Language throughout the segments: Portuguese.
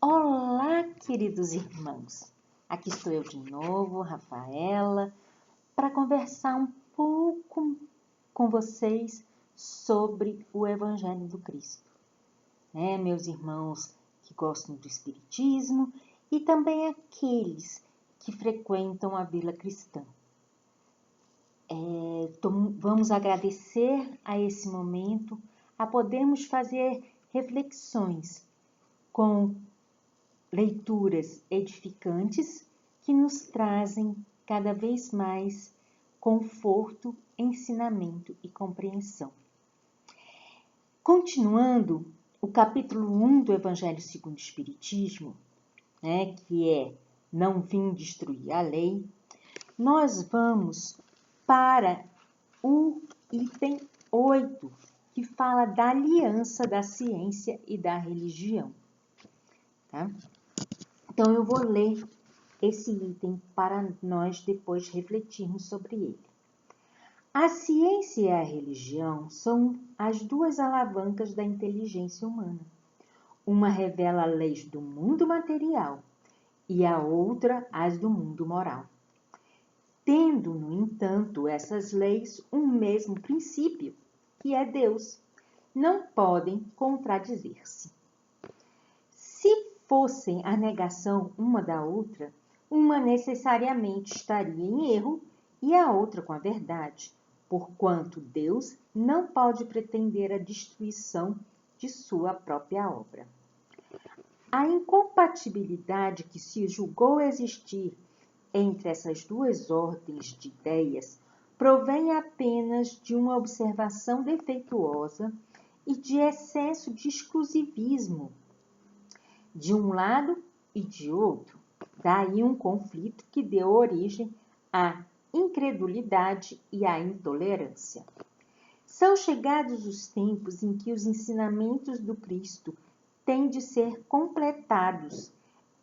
Olá, queridos irmãos! Aqui estou eu de novo, Rafaela, para conversar um pouco com vocês sobre o Evangelho do Cristo. Meus irmãos que gostam do Espiritismo e também aqueles que frequentam a Vila Cristã. Vamos agradecer a esse momento, a podermos fazer reflexões com leituras edificantes que nos trazem cada vez mais conforto, ensinamento e compreensão. Continuando, o capítulo 1 do Evangelho segundo o Espiritismo, que é Não vim destruir a lei, nós vamos para o item 8, que fala da aliança da ciência e da religião. Tá? Então, eu vou ler esse item para nós depois refletirmos sobre ele. A ciência e a religião são as duas alavancas da inteligência humana. Uma revela leis do mundo material e a outra as do mundo moral. Tendo, no entanto, essas leis um mesmo princípio, que é Deus, não podem contradizer-se. Se fossem a negação uma da outra, uma necessariamente estaria em erro e a outra com a verdade, porquanto Deus não pode pretender a destruição de sua própria obra. A incompatibilidade que se julgou existir entre essas duas ordens de ideias provém apenas de uma observação defeituosa e de excesso de exclusivismo de um lado e de outro. Daí um conflito que deu origem à incredulidade e à intolerância. São chegados os tempos em que os ensinamentos do Cristo têm de ser completados,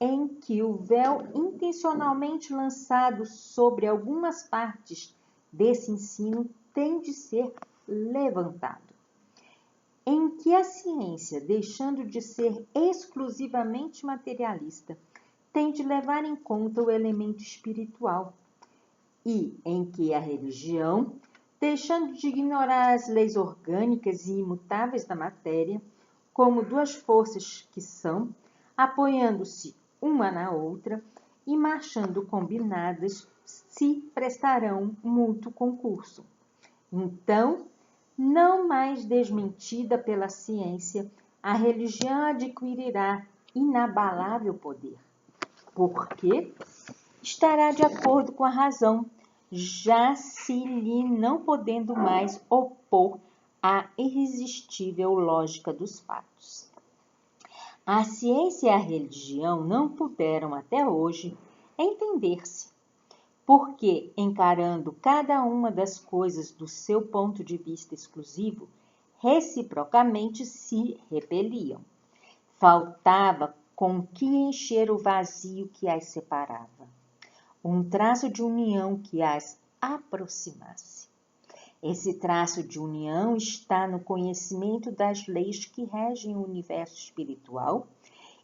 em que o véu intencionalmente lançado sobre algumas partes desse ensino tem de ser levantado. Em que a ciência, deixando de ser exclusivamente materialista, tem de levar em conta o elemento espiritual, e em que a religião, deixando de ignorar as leis orgânicas e imutáveis da matéria, como duas forças que são, apoiando-se uma na outra e marchando combinadas, se prestarão mútuo concurso. Então, não mais desmentida pela ciência, a religião adquirirá inabalável poder, porque estará de acordo com a razão, já se lhe não podendo mais opor à irresistível lógica dos fatos. A ciência e a religião não puderam até hoje entender-se, porque, encarando cada uma das coisas do seu ponto de vista exclusivo, reciprocamente se repeliam. Faltava com que encher o vazio que as separava, um traço de união que as aproximasse. Esse traço de união está no conhecimento das leis que regem o universo espiritual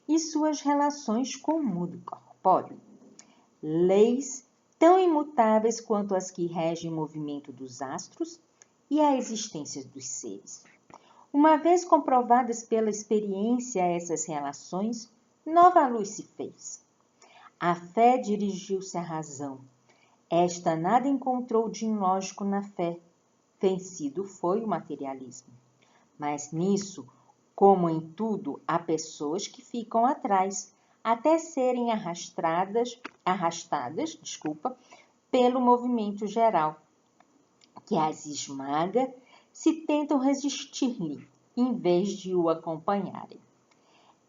e suas relações com o mundo corpóreo. Leis tão imutáveis quanto as que regem o movimento dos astros e a existência dos seres. Uma vez comprovadas pela experiência essas relações, nova luz se fez. A fé dirigiu-se à razão. Esta nada encontrou de ilógico na fé. Vencido foi o materialismo. Mas nisso, como em tudo, há pessoas que ficam atrás, até serem arrastadas, pelo movimento geral, que as esmaga se tentam resistir-lhe, em vez de o acompanharem.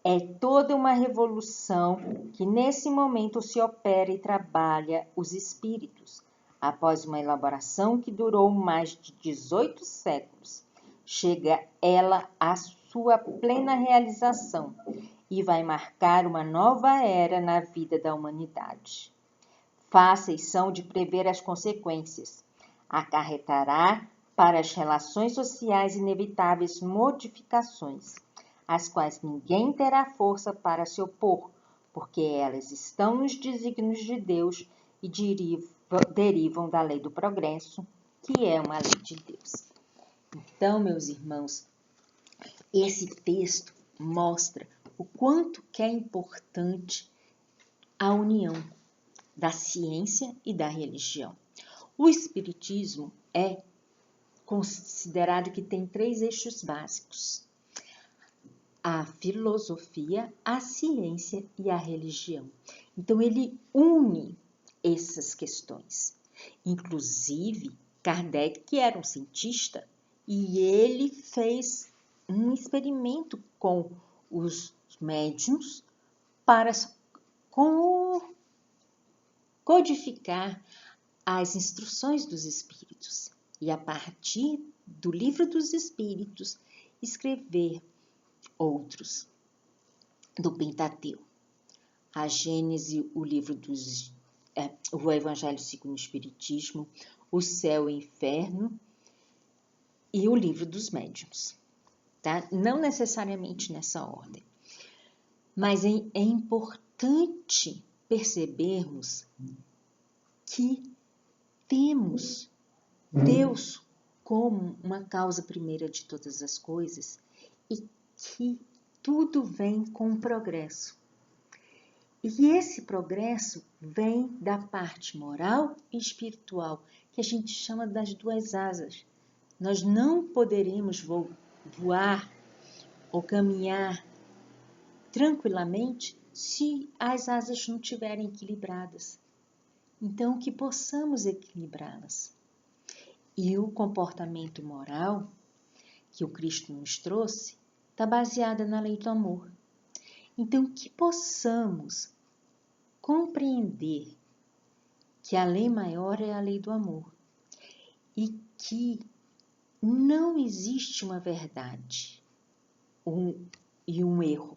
É toda uma revolução que nesse momento se opera e trabalha os espíritos, após uma elaboração que durou mais de 18 séculos. Chega ela à sua plena realização e vai marcar uma nova era na vida da humanidade. Fáceis são de prever as consequências. Acarretará para as relações sociais inevitáveis modificações. às quais ninguém terá força para se opor, porque elas estão nos desígnios de Deus e derivam da lei do progresso, que é uma lei de Deus. Então, meus irmãos, esse texto mostra o quanto que é importante a união da ciência e da religião. O Espiritismo é considerado que tem 3 eixos básicos: a filosofia, a ciência e a religião. Então, ele une essas questões. Inclusive, Kardec, que era um cientista, e ele fez um experimento com os médiuns para codificar as instruções dos espíritos e, a partir do Livro dos Espíritos, escrever outros do Pentateuco: a Gênese, o livro o Evangelho segundo o Espiritismo, o Céu e o Inferno e o Livro dos Médiuns. Tá? Não necessariamente nessa ordem, mas é importante percebermos que temos Deus como uma causa primeira de todas as coisas e que tudo vem com o progresso. E esse progresso vem da parte moral e espiritual, que a gente chama das 2 asas. Nós não poderemos voar ou caminhar tranquilamente se as asas não estiverem equilibradas. Então, que possamos equilibrá-las. E o comportamento moral que o Cristo nos trouxe está baseado na lei do amor. Então, que possamos compreender que a lei maior é a lei do amor e que não existe uma verdade e um erro.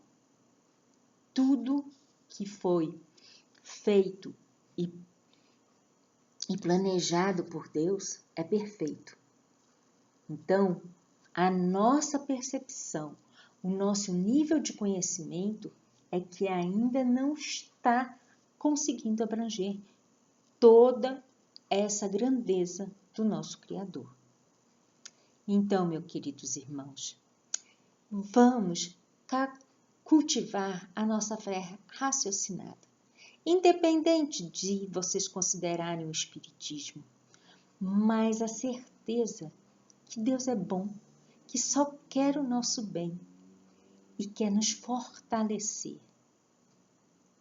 Tudo que foi feito e planejado por Deus é perfeito. Então, a nossa percepção, o nosso nível de conhecimento é que ainda não está conseguindo abranger toda essa grandeza do nosso Criador. Então, meus queridos irmãos, vamos cultivar a nossa fé raciocinada, independente de vocês considerarem o Espiritismo, mas a certeza que Deus é bom, que só quer o nosso bem e quer nos fortalecer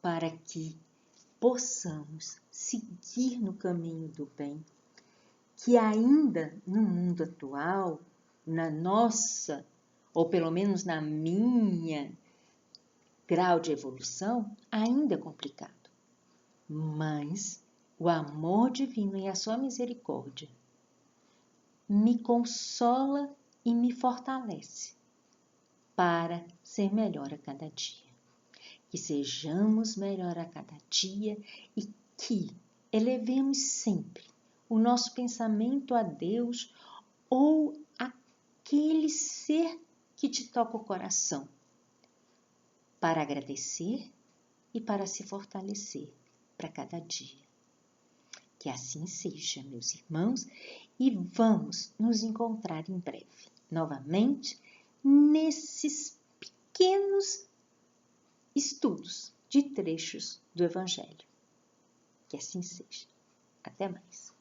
para que possamos seguir no caminho do bem, que ainda no mundo atual, na nossa, ou pelo menos na minha grau de evolução, ainda é complicado. Mas o amor divino e a sua misericórdia me consola e me fortalece para ser melhor a cada dia. Que sejamos melhor a cada dia e que elevemos sempre o nosso pensamento a Deus ou aquele ser que te toca o coração, para agradecer e para se fortalecer para cada dia. Que assim seja, meus irmãos, e vamos nos encontrar em breve, novamente, nesses pequenos estudos de trechos do Evangelho. Que assim seja. Até mais.